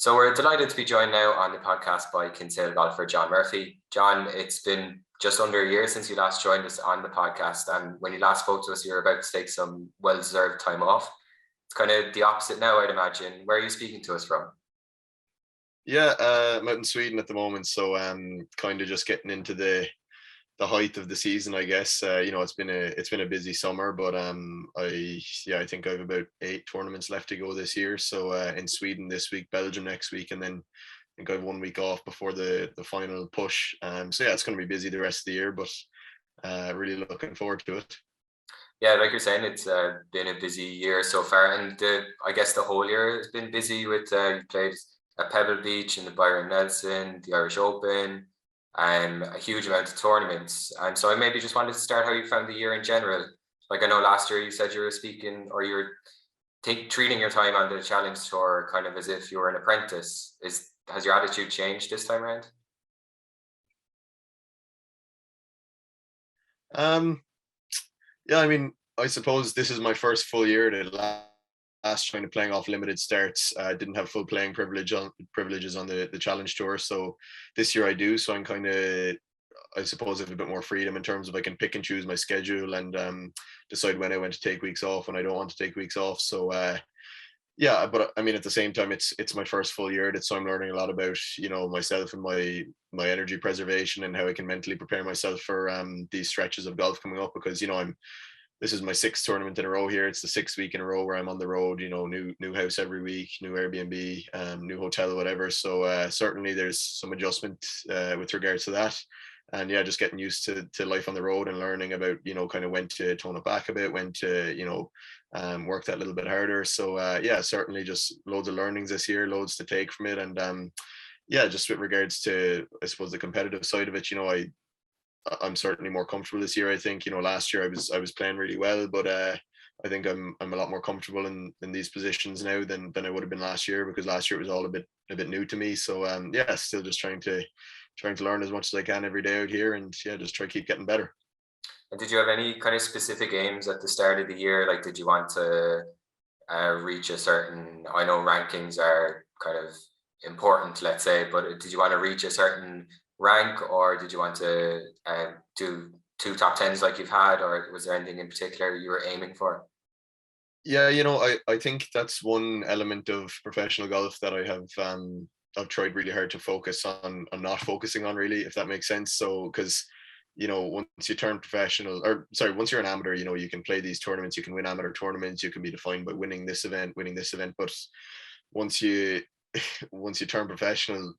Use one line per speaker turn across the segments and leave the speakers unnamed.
So we're delighted to be joined now on the podcast by Kinsale golfer John Murphy. John, it's been just under a year since you last joined us on the podcast, and when you last spoke to us, you were about to take some well-deserved time off. It's kind of the opposite now, I'd imagine. Where are you speaking to us from?
Yeah, I'm out in Sweden at the moment, so kind of just getting into the height of the season, I guess. It's been a busy summer, but I think I have about 8 tournaments left to go this year. So in Sweden this week, Belgium next week, and then I think I have 1 week off before the final push. So yeah, it's going to be busy the rest of the year, but really looking forward to it.
Yeah, like you're saying, it's been a busy year so far, and I guess the whole year has been busy with you played at Pebble Beach and the Byron Nelson, the Irish Open, and a huge amount of tournaments. And so I maybe just wanted to start how you found the year in general. Like I know last year you said you were speaking or you were treating your time on the Challenge Tour kind of as if you were an apprentice. Has your attitude changed this time around?
Yeah, I mean, I suppose this is my first full year. The last kind of playing off limited starts, didn't have full playing privileges on the Challenge Tour. So this year I do. So I'm kind of, I suppose, I have a bit more freedom in terms of I can pick and choose my schedule and decide when I want to take weeks off, when I don't want to take weeks off. So yeah, but I mean, at the same time, it's my first full year. So I'm learning a lot about myself and my energy preservation and how I can mentally prepare myself for these stretches of golf coming up, because this is my 6th tournament in a row here. It's the 6th week in a row where I'm on the road, new house every week, new Airbnb, new hotel, whatever. So certainly there's some adjustment with regards to that. And yeah, just getting used to life on the road and learning about, kind of when to tone it back a bit, when to, work that little bit harder. So yeah, certainly just loads of learnings this year, loads to take from it. And yeah, just with regards to, I suppose, the competitive side of it, I'm certainly more comfortable this year. I think, last year I was playing really well, but I think I'm a lot more comfortable in these positions now than I would have been last year, because last year it was all a bit new to me. So yeah, still just trying to learn as much as I can every day out here, and yeah, just try to keep getting better.
And did you have any kind of specific aims at the start of the year? Like, did you want to reach a certain, I know rankings are kind of important, let's say, but did you want to reach a certain rank, or did you want to do 2 top 10s like you've had, or was there anything in particular you were aiming for?
Yeah, I think that's one element of professional golf that I have I've tried really hard to focus on not focusing on, really, if that makes sense. So because once you turn professional, or sorry, once you're an amateur, you can play these tournaments, you can win amateur tournaments, you can be defined by winning this event, but once you once you turn professional,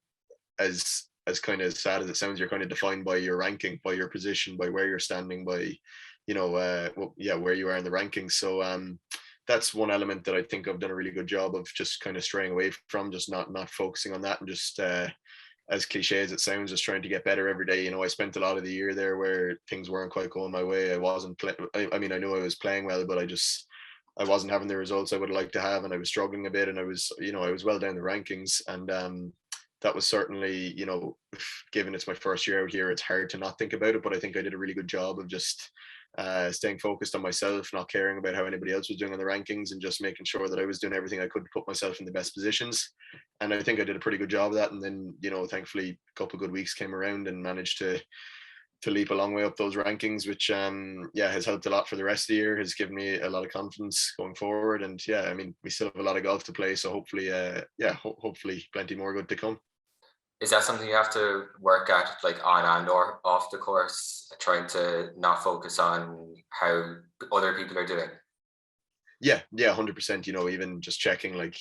as kind of sad as it sounds, you're kind of defined by your ranking, by your position, by where you're standing, by where you are in the rankings. So that's one element that I think I've done a really good job of just kind of straying away from, just not focusing on that, and just as cliche as it sounds, just trying to get better every day. I spent a lot of the year there where things weren't quite going my way. I wasn't I mean, I knew I was playing well, but I wasn't having the results I would have liked to have, and I was struggling a bit, and I was well down the rankings. And that was certainly, given it's my first year out here, it's hard to not think about it, but I think I did a really good job of just staying focused on myself, not caring about how anybody else was doing on the rankings, and just making sure that I was doing everything I could to put myself in the best positions. And I think I did a pretty good job of that. And then, thankfully a couple of good weeks came around and managed to leap a long way up those rankings, which has helped a lot for the rest of the year, has given me a lot of confidence going forward. And yeah, I mean, we still have a lot of golf to play, so hopefully hopefully plenty more good to come.
Is that something you have to work at, like on and or off the course, trying to not focus on how other people are doing?
Yeah, 100%. Even just checking, like,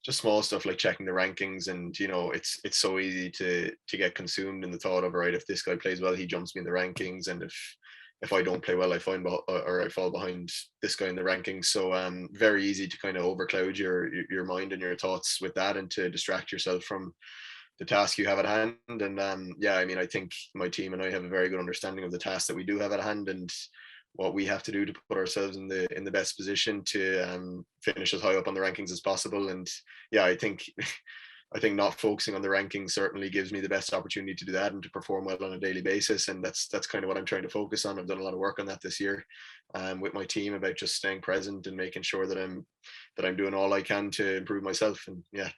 just small stuff like checking the rankings, and it's so easy to get consumed in the thought of, right, if this guy plays well, he jumps me in the rankings, and if I don't play well, I fall behind this guy in the rankings. So very easy to kind of overcloud your mind and your thoughts with that, and to distract yourself from the task you have at hand. And yeah, I mean, I think my team and I have a very good understanding of the task that we do have at hand, and what we have to do to put ourselves in the best position to finish as high up on the rankings as possible. And yeah, I think not focusing on the rankings certainly gives me the best opportunity to do that and to perform well on a daily basis. And that's kind of what I'm trying to focus on. I've done a lot of work on that this year with my team, about just staying present and making sure that I'm doing all I can to improve myself. And yeah,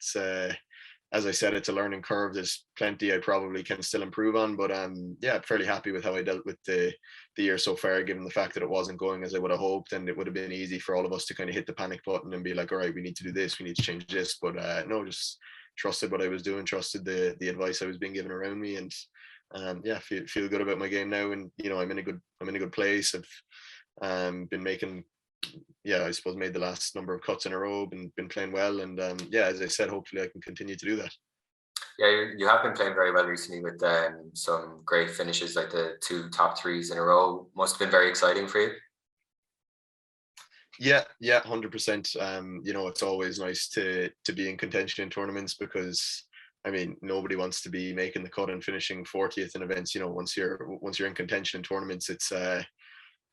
as I said, it's a learning curve. There's plenty I probably can still improve on, but yeah, fairly happy with how I dealt with the year so far, given the fact that it wasn't going as I would have hoped, and it would have been easy for all of us to kind of hit the panic button and be like, all right, we need to do this, we need to change this. But no, just trusted what I was doing, trusted the advice I was being given around me, and yeah, feel good about my game now. And I'm in a good place. I've been making, yeah, I suppose made the last number of cuts in a row, been playing well, and yeah, as I said, hopefully I can continue to do that.
Yeah, you have been playing very well recently with some great finishes, like the 2 top 3s in a row. Must have been very exciting for you.
Yeah, 100%. It's always nice to be in contention in tournaments, because I mean, nobody wants to be making the cut and finishing 40th in events. Once you're in contention in tournaments, it's I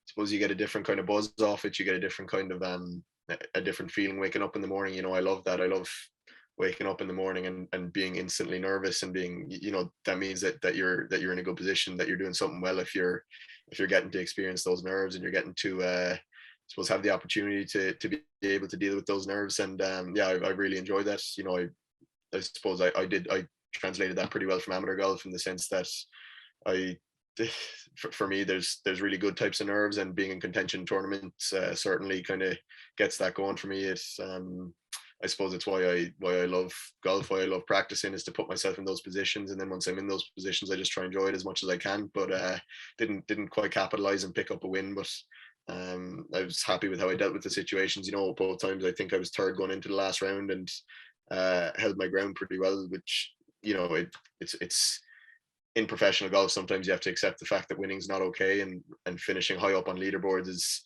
suppose you get a different kind of buzz off it. You get a different kind of a different feeling waking up in the morning. I love that. I love waking up in the morning and being instantly nervous, and being, that means that you're in a good position, that you're doing something well, if you're getting to experience those nerves, and you're getting to I suppose have the opportunity to be able to deal with those nerves. And yeah, I really enjoyed that. I suppose I translated that pretty well from amateur golf, in the sense that I for me, there's really good types of nerves, and being in contention tournaments certainly kind of gets that going for me. It's I suppose it's why I love golf, why I love practicing, is to put myself in those positions, and then once I'm in those positions, I just try and enjoy it as much as I can. But didn't quite capitalize and pick up a win, but I was happy with how I dealt with the situations. Both times I think I was third going into the last round, and held my ground pretty well, which it's in professional golf, sometimes you have to accept the fact that winning's not okay, and finishing high up on leaderboards is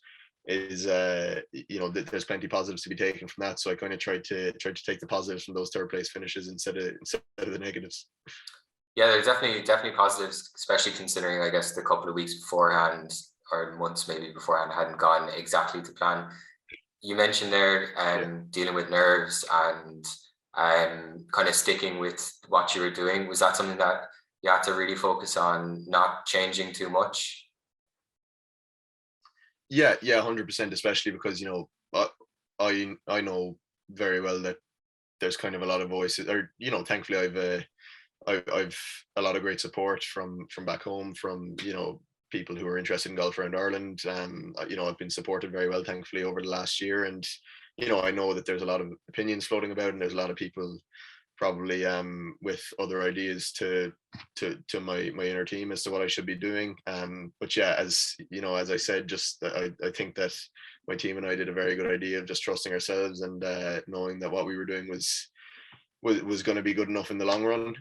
there's plenty positives to be taken from that. So I kind of tried to take the positives from those third place finishes instead of the negatives.
Yeah, there's definitely positives, especially considering, I guess, the couple of weeks beforehand, or months maybe beforehand, hadn't gone exactly to plan. You mentioned there dealing with nerves and kind of sticking with what you were doing. Was that something that you had to really focus on, not changing too much?
Yeah, 100%. Especially because I know very well that there's kind of a lot of voices, or thankfully I've a lot of great support from back home, from people who are interested in golf around Ireland. I've been supported very well, thankfully, over the last year, and I know that there's a lot of opinions floating about, and there's a lot of people probably with other ideas to my inner team as to what I should be doing. But yeah, as I said, just I think that my team and I did a very good idea of just trusting ourselves, and knowing that what we were doing was going to be good enough in the long run.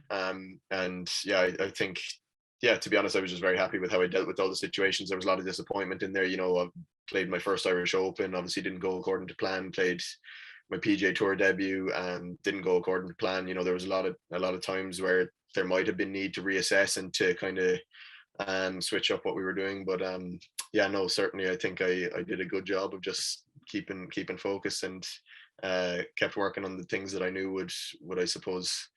And yeah, I think, yeah, to be honest, I was just very happy with how I dealt with all the situations. There was a lot of disappointment in there. I played my first Irish Open, obviously didn't go according to plan. Played my PGA Tour debut, and didn't go according to plan. There was a lot of times where there might have been need to reassess and to kind of switch up what we were doing. But yeah, no, certainly I think I did a good job of just keeping focus, and kept working on the things that I knew would I suppose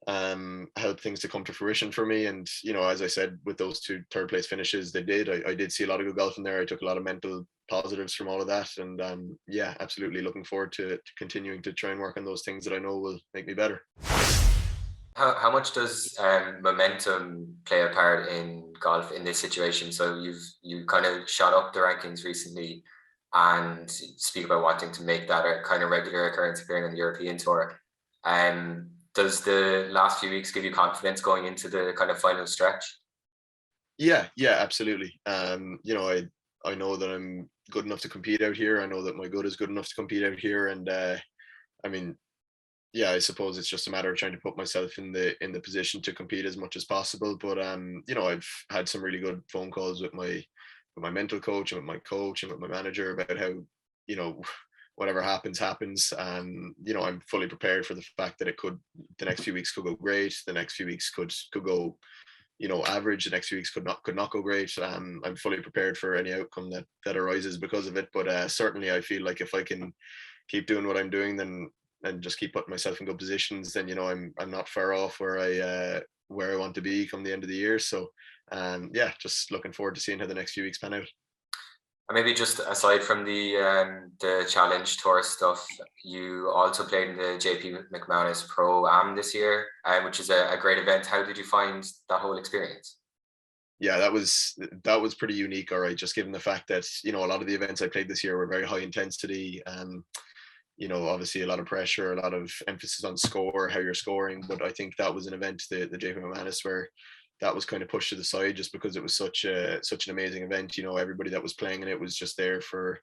help things to come to fruition for me. And as I said, with those 2 third place finishes, I did see a lot of good golf in there. I took a lot of mental positives from all of that, and yeah, absolutely looking forward to continuing to try and work on those things that I know will make me better.
How much does momentum play a part in golf in this situation? So you kind of shot up the rankings recently, and speak about wanting to make that a kind of regular occurrence appearing on the European tour. Does the last few weeks give you confidence going into the kind of final stretch?
Yeah, absolutely. I know that I'm good enough to compete out here. I know that my good is good enough to compete out here, and I mean, yeah, I suppose it's just a matter of trying to put myself in the position to compete as much as possible. But I've had some really good phone calls with my mental coach, and with my coach, and with my manager about how whatever happens. I'm fully prepared for the fact that the next few weeks could go great, the next few weeks could go average, the next few weeks could not go great. I'm fully prepared for any outcome that arises because of it. But certainly I feel like if I can keep doing what I'm doing, then, and just keep putting myself in good positions, then I'm not far off where I want to be come the end of the year. So yeah, just looking forward to seeing how the next few weeks pan out.
And maybe just aside from the challenge tour stuff, you also played in the JP McManus Pro Am this year, which is a great event. How did you find that whole experience?
Yeah, that was pretty unique. All right, just given the fact that a lot of the events I played this year were very high intensity. Obviously a lot of pressure, a lot of emphasis on score, how you're scoring. But I think that was an event, the JP McManus, where that was kind of pushed to the side just because it was such an amazing event. Everybody that was playing in it was just there for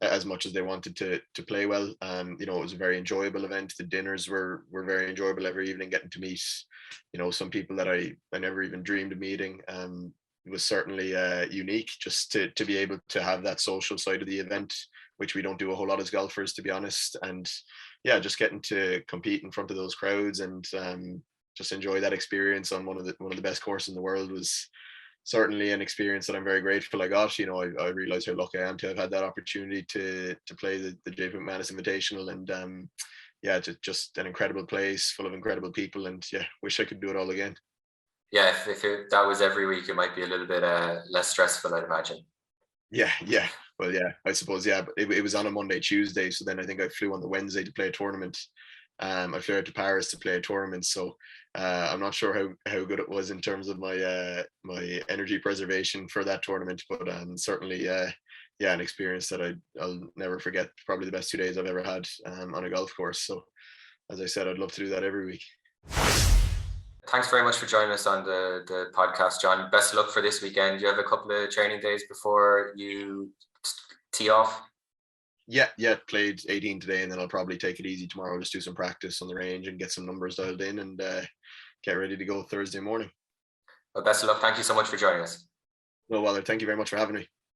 as much as they wanted to play well. It was a very enjoyable event. The dinners were very enjoyable every evening, getting to meet some people that I never even dreamed of meeting. It was certainly unique just to be able to have that social side of the event, which we don't do a whole lot as golfers, to be honest. And yeah, just getting to compete in front of those crowds and just enjoy that experience on one of the best courses in the world was certainly an experience that I'm very grateful I got. I realize how lucky I am to have had that opportunity to play the JP McManus Invitational, and yeah, just an incredible place full of incredible people, and yeah, wish I could do it all again.
Yeah, if that was every week, it might be a little bit less stressful, I'd imagine.
Yeah. Well, yeah, I suppose, yeah, but it was on a Monday, Tuesday. So then I think I flew on the Wednesday to play a tournament. I flew out to Paris to play a tournament. So I'm not sure how good it was in terms of my my energy preservation for that tournament, but certainly, yeah, an experience that I'll never forget. Probably the best 2 days I've ever had on a golf course. So as I said, I'd love to do that every week.
Thanks very much for joining us on the podcast, John. Best of luck for this weekend. You have a couple of training days before you tee off.
Yeah, played 18 today, and then I'll probably take it easy tomorrow. Just do some practice on the range and get some numbers dialed in, and get ready to go Thursday morning.
Well, best of luck. Thank you so much for joining us.
No bother. Thank you very much for having me.